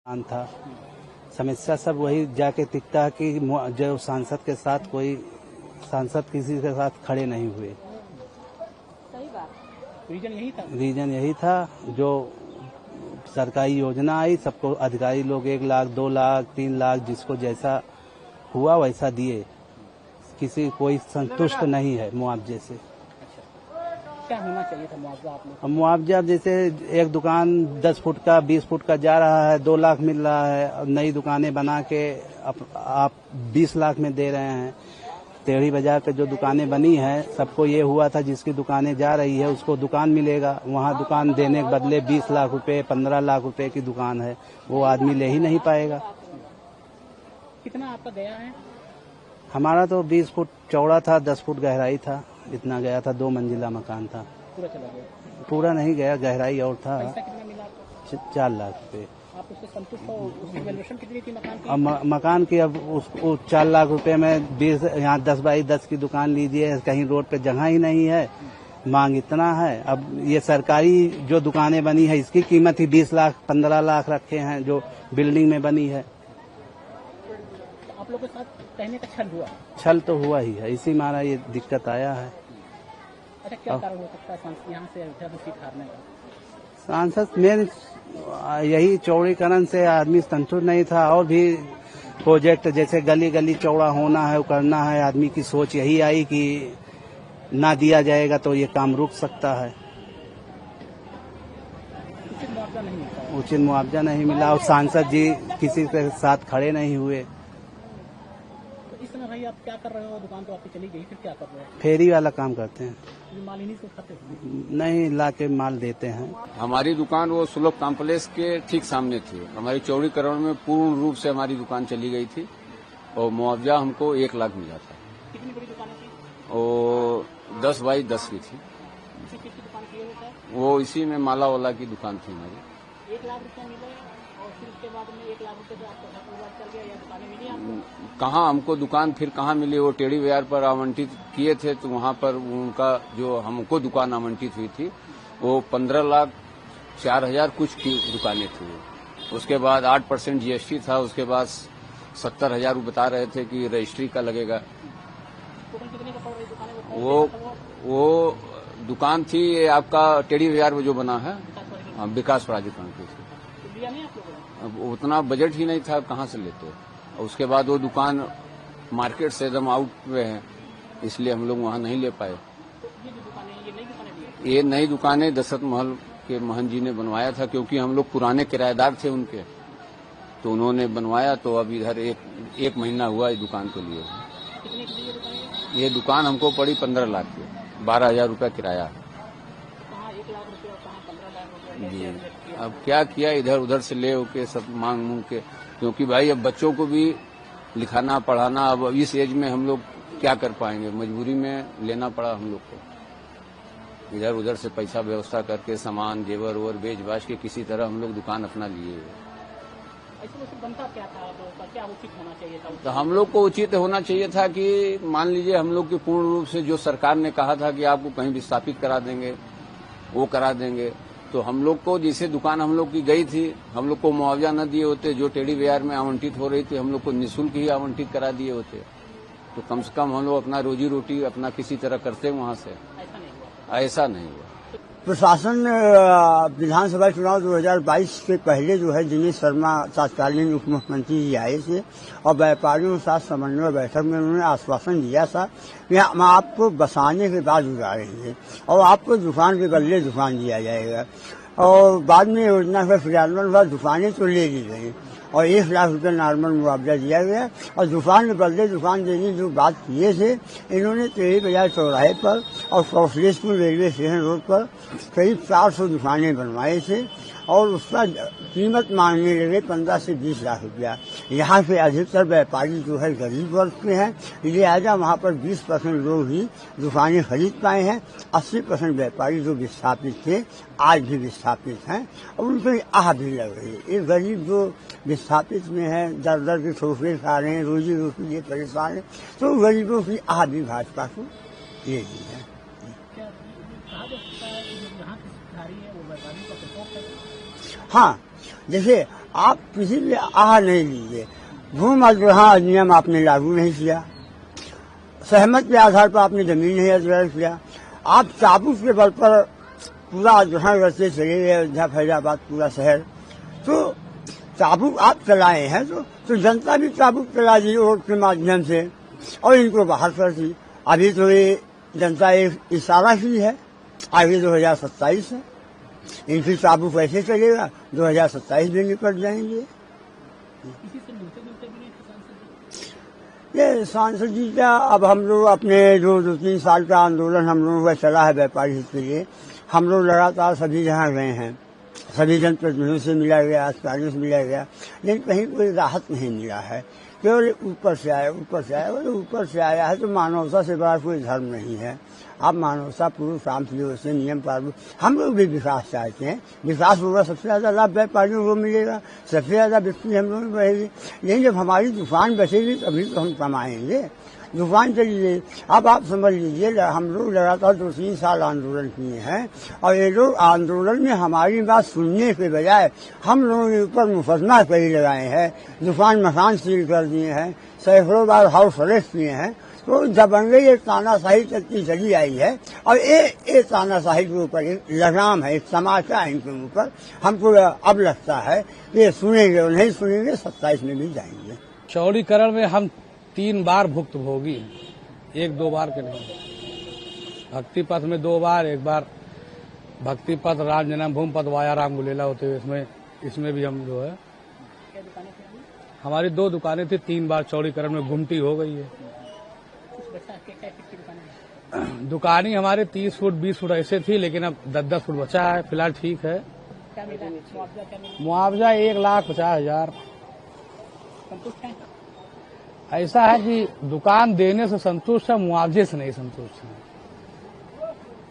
था। समस्या सब वही जाके दिखता है कि जो सांसद के साथ कोई सांसद किसी के साथ खड़े नहीं हुए। सही बात। रीजन यही था जो सरकारी योजना आई सबको अधिकारी लोग 1 लाख 2 लाख 3 लाख जिसको जैसा हुआ वैसा दिए। किसी कोई संतुष्ट नहीं है मुआवजे से। क्या होना चाहिए था मुआवजा आप लोग? मुआवजा जैसे एक दुकान 10 फुट का 20 फुट का जा रहा है 2 लाख मिल रहा है, नई दुकानें बना के आप 20 लाख में दे रहे हैं। टेढ़ी बाजार पे जो दुकानें बनी हैं सबको ये हुआ था जिसकी दुकानें जा रही है उसको दुकान मिलेगा, वहाँ दुकान देने के बदले 20 लाख रुपए 15 लाख रुपए की दुकान है वो आदमी ले ही नहीं पाएगा। कितना आपका गया है? हमारा तो 20 फुट चौड़ा था 10 फुट गहराई था, इतना गया था। 2 मंजिला मकान था। पूरा चला गया? पूरा नहीं गया, गहराई और था। पैसा कितना मिला आपको? 4 लाख रुपए। आप उससे संतुष्ट हो? उसकी वैल्यूएशन कितनी थी मकान की? मकान की अब उसको 4 लाख रुपए में 20 यहाँ 10 बाई 10 की दुकान लीजिए, कहीं रोड पे जगह ही नहीं है, मांग इतना है। अब ये सरकारी जो दुकानें बनी है इसकी कीमत ही 20 लाख 15 लाख रखे हैं जो बिल्डिंग में बनी है। तो आप लोगों के साथ कहने का छल हुआ? छल तो हुआ ही है, इसी मारा ये दिक्कत आया है। अच्छा, क्या कारण हो सकता है यहाँ से अयोध्या में सीट हारने का? सांसद मेन यही चौड़ीकरण से आदमी संतुष्ट नहीं था। और भी प्रोजेक्ट जैसे गली गली चौड़ा होना है, करना है, आदमी की सोच यही आई कि ना दिया जाएगा तो ये काम रुक सकता है। उचित मुआवजा नहीं मिला और सांसद जी किसी के साथ खड़े नहीं हुए। तो इस समय भाई आप क्या कर रहे हो? दुकान तो आपकी चली गई, फिर क्या कर रहे हो? फेरी वाला काम करते हैं। माल इन्हीं से खाते हैं? नहीं, ला के माल देते हैं। हमारी दुकान वो सुलभ कॉम्प्लेक्स के ठीक सामने थी। हमारी चौड़ीकरण में पूर्ण रूप से हमारी दुकान चली गई थी और मुआवजा हमको 1 लाख मिला था। कितनी बड़ी दुकान थी? वो 10 बाई 10 की थी। किसकी दुकान की होता है? वो इसी में माला वाला की दुकान थी हमारी। 1 लाख रुपया मिले और फिर उसके बाद में 1 लाख रुपये से आपको चल गया या दुकानें मिली आपको? कहाँ हमको दुकान फिर कहाँ मिली? वो टेढ़ी बाजार पर आवंटित किए थे तो वहाँ पर उनका जो हमको दुकान आवंटित हुई थी वो 15 लाख 4 हजार कुछ की दुकानें थी। उसके बाद 8% GST था, उसके बाद 70 हजार बता रहे थे कि रजिस्ट्री का लगेगा। कितने का पड़ रही दुकान? वो दुकान थी आपका टेढ़ी बाजार में जो बना है विकास प्राधिकरण की थी। दिया नहीं आप लोगों ने? उतना बजट ही नहीं था, कहाँ से लेते। उसके बाद वो दुकान मार्केट से एकदम आउट में है, इसलिए हम लोग वहाँ नहीं ले पाए। ये नई दुकानें दशरथ महल के महन जी ने बनवाया था, क्योंकि हम लोग पुराने किराएदार थे उनके, तो उन्होंने बनवाया। तो अब इधर एक महीना हुआ इस दुकान के लिए। ये दुकान हमको पड़ी 15 लाख की, 12 हजार रुपया किराया। 1 लाख रुपया, 15 लाख रुपया जी। अब क्या किया, इधर उधर से ले होके सब मांग के, क्योंकि भाई अब बच्चों को भी लिखाना पढ़ाना, अब इस एज में हम लोग क्या कर पाएंगे, मजबूरी में लेना पड़ा हम लोग को। इधर उधर से पैसा व्यवस्था करके सामान जेवर और बेच बाच के किसी तरह हम लोग दुकान अपना लिए। बनता क्या था? क्या उचित होना चाहिए था? तो हम लोग को उचित होना चाहिए था कि मान लीजिए हम लोग की पूर्ण रूप से जो सरकार ने कहा था कि आपको कहीं विस्थापित करा देंगे वो करा देंगे, तो हम लोग को जैसे दुकान हम लोग की गई थी, हम लोग को मुआवजा न दिए होते, जो टेढ़ी बाजार में आवंटित हो रही थी हम लोग को निःशुल्क ही आवंटित करा दिए होते, तो कम से कम हम लोग अपना रोजी रोटी अपना किसी तरह करते वहां से। ऐसा नहीं हुआ। प्रशासन विधानसभा चुनाव 2022 के पहले जो है दिनेश शर्मा तत्कालीन उप मुख्यमंत्री जी आए थे और व्यापारियों के साथ समन्वय बैठक में उन्होंने आश्वासन दिया था कि हम आपको बसाने के बाद उतारेंगे और आपको दुकान के बदले दुकान दिया जाएगा। और बाद में योजना का क्रियान्वयन हुआ, दुकानें तो ले ली गई और 1 लाख रुपये नॉर्मल मुआवजा दिया गया। और दुकान के बदले दुकान देने जो बात किए थे, इन्होंने टेढ़ी बाजार चौराहे पर और कौशलेशपुर रेलवे स्टेशन रोड पर करीब 400 दुकानें बनवाए थे और उसका कीमत मांगने लगे 15 से 20 लाख रुपया। यहाँ से अधिकतर व्यापारी जो है गरीब वर्ग के हैं, लिहाजा वहाँ पर 20% लोग ही दुकानें खरीद पाए हैं। 80% व्यापारी जो विस्थापित थे आज भी विस्थापित हैं और उनको आह भी लग रही है। ये गरीब जो विस्थापित में है, दर दर के ठोकरे खा रहे हैं, रोजी रोटी लिए परेशान है, तो गरीबों की आह भी भाजपा को ये दी है। हाँ, जैसे आप किसी भी आह नहीं लीजिए। भूमि अधिग्रहण अधिनियम आपने लागू नहीं किया, सहमत के आधार पर आपने जमीन नहीं अधिग्रहण किया, आप चाबुक के बल पर पूरा अधिग्रहण करते चले गए अयोध्या फैजाबाद पूरा शहर। तो चाबुक आप चलाए हैं तो जनता भी चाबुक चला दी वोट के माध्यम से और इनको बाहर कर दी। अभी तो ये जनता एक इशारा ही है, आगे 2027 है, इनकी चाबुक ऐसे चलेगा, 2027 भी निकट जाएंगे। किसी से मिलते भी नहीं सांसद जी? ये सांसद जी का अब हम लोग अपने जो 2-3 साल का आंदोलन हम लोगों का चला है व्यापारी हित के लिए, हम लोग लगातार सभी जहाँ गए हैं, सभी जनप्रतिनिधियों से मिला गया, अधिकारियों से मिला गया, लेकिन कहीं कोई राहत नहीं मिला है। केवल ऊपर से आया ऊपर से आया है। तो मानवता से बड़ा कोई धर्म नहीं है। आप मानवता पूर्व शांति से नियम पालन, हम लोग भी विकास चाहते हैं, विकास होगा सबसे ज्यादा लाभ व्यापारियों को मिलेगा, सबसे ज्यादा बिक्री हम लोग बढ़ेगी। लेकिन जब हमारी दुकान बचेगी तभी तो हम कमाएंगे। दुकान चलिए, अब आप समझ लीजिए, हम लोग लगातार 2-3 साल आंदोलन किए हैं और ये लोग आंदोलन में हमारी बात सुनने के बजाय हम लोगों के ऊपर मुकदमा कई लगाए हैं, दुकान मकान सील कर दिए हैं, सैकड़ों बार हाउस अरेस्ट किए हैं। तो दबंगई एक तानाशाही तक की चली आई है और ये तानाशाही के ऊपर एक लगाम है, एक तमाचा है इनके ऊपर। हमको अब लगता है ये सुनेंगे और नहीं सुनेंगे, 27 में भी जाएंगे। चौड़ीकरण में हम 3 बार भुक्तभोगी, 1-2 बार के नहीं। भक्ति पथ में 2 बार, एक बार भक्ति पथ राम जन्मभूमि पथ वाया राम गुलेला होते हुए इसमें भी हम जो है, क्या दुकानें थी? हमारी 2 दुकानें थी, 3 बार चौड़ीकरण में गुमटी हो गई है। कुछ बचा क्या कितनी दुकानें हैं? दुकानें हमारे 30 फुट 20 फुट ऐसे थी, लेकिन अब 10-10 फुट बचा है। फिलहाल ठीक है। क्या मिला मुआवजा? क्या मिला? मुआवजा 1,50,000। संतुष्ट हैं? ऐसा है कि दुकान देने से संतुष्ट है, मुआवजे से नहीं संतुष्ट है।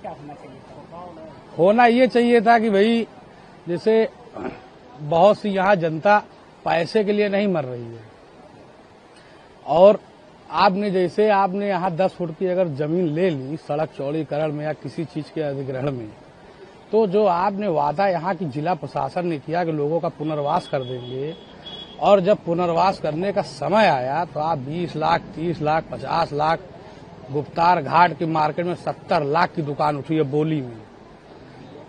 क्या होना चाहिए था? होना ये चाहिए था कि भाई जैसे बहुत सी यहाँ जनता पैसे के लिए नहीं मर रही है, और आपने यहाँ 10 फुट की अगर जमीन ले ली सड़क चौड़ीकरण में या किसी चीज के अधिग्रहण में, तो जो आपने वादा यहाँ की जिला प्रशासन ने किया कि लोगों का पुनर्वास कर देंगे, और जब पुनर्वास करने का समय आया तो आप 20 लाख, 30 लाख, 50 लाख, गुप्तार घाट की मार्केट में 70 लाख की दुकान उठी है बोली में।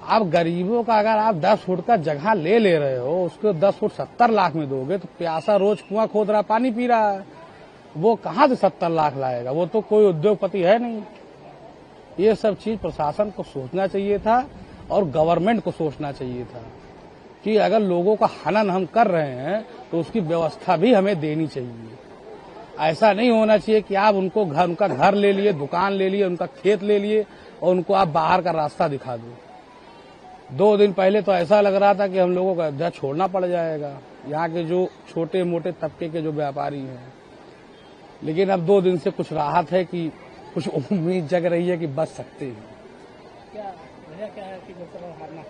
अब गरीबों का अगर आप 10 फुट का जगह ले रहे हो, उसको 10 फुट 70 लाख में दोगे, तो प्यासा रोज कुआं खोद रहा, पानी पी रहा है, वो कहाँ से 70 लाख लाएगा? वो तो कोई उद्योगपति है नहीं। ये सब चीज प्रशासन को सोचना चाहिए था और गवर्नमेंट को सोचना चाहिए था कि अगर लोगों का हनन हम कर रहे हैं तो उसकी व्यवस्था भी हमें देनी चाहिए। ऐसा नहीं होना चाहिए कि आप उनका घर ले लिए, दुकान ले लिए, उनका खेत ले लिए और उनको आप बाहर का रास्ता दिखा दो। 2 दिन पहले तो ऐसा लग रहा था कि हम लोगों को अयोध्या छोड़ना पड़ जाएगा, यहाँ के जो छोटे मोटे तबके के जो व्यापारी हैं। लेकिन अब 2 दिन से कुछ राहत है कि कुछ उम्मीद जग रही है कि बच सकते हैं। क्या वजह क्या है कि लोकसभा हारना?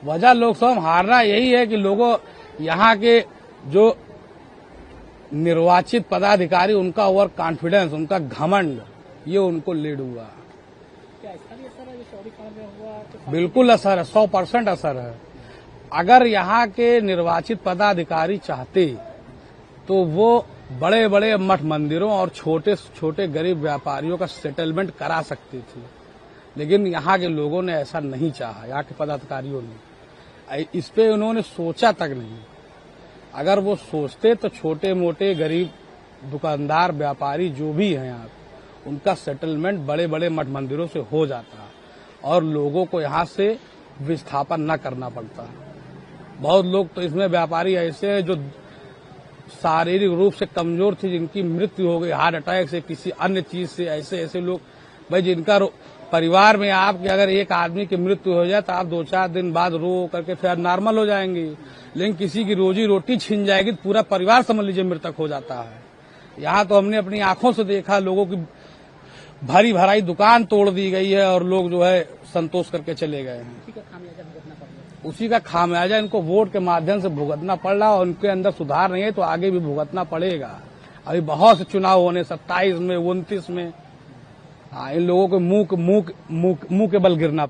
वजह लोकसभा हारना यही है कि लोगों यहाँ के जो निर्वाचित पदाधिकारी, उनका ओवर कॉन्फिडेंस, उनका घमंड, ये उनको लीड हुआ। क्या इसका भी असर है जो चौड़ीकरण में हुआ? तो बिल्कुल असर है, 100% असर है। अगर यहाँ के निर्वाचित पदाधिकारी चाहते तो वो बड़े बड़े मठ मंदिरों और छोटे छोटे गरीब व्यापारियों का सेटलमेंट करा सकते थे, लेकिन यहाँ के लोगों ने ऐसा नहीं चाहा, यहाँ के पदाधिकारियों ने। इस पे उन्होंने सोचा तक नहीं। अगर वो सोचते तो छोटे मोटे गरीब दुकानदार व्यापारी जो भी हैं यहाँ, उनका सेटलमेंट बड़े बड़े मठ मंदिरों से हो जाता और लोगों को यहाँ से विस्थापन न करना पड़ता। बहुत लोग तो इसमें व्यापारी ऐसे हैं जो शारीरिक रूप से कमजोर थे, जिनकी मृत्यु हो गई हार्ट अटैक से, किसी अन्य चीज से। ऐसे लोग भाई जिनका परिवार में आपके अगर एक आदमी की मृत्यु हो जाए तो आप 2-4 दिन बाद रो करके फिर नॉर्मल हो जाएंगे, लेकिन किसी की रोजी रोटी छिन जाएगी तो पूरा परिवार समझ लीजिए मृतक हो जाता है। यहाँ तो हमने अपनी आंखों से देखा, लोगों की भरी भराई दुकान तोड़ दी गई है और लोग जो है संतोष करके चले गए हैं। उसी का खामियाजा इनको वोट के माध्यम से भुगतना पड़ रहा है, और उनके अंदर सुधार नहीं है तो आगे भी भुगतना पड़ेगा। अभी बहुत से चुनाव होने, 27 में, 29 में। इन लोगों को मुंह के बल गिरना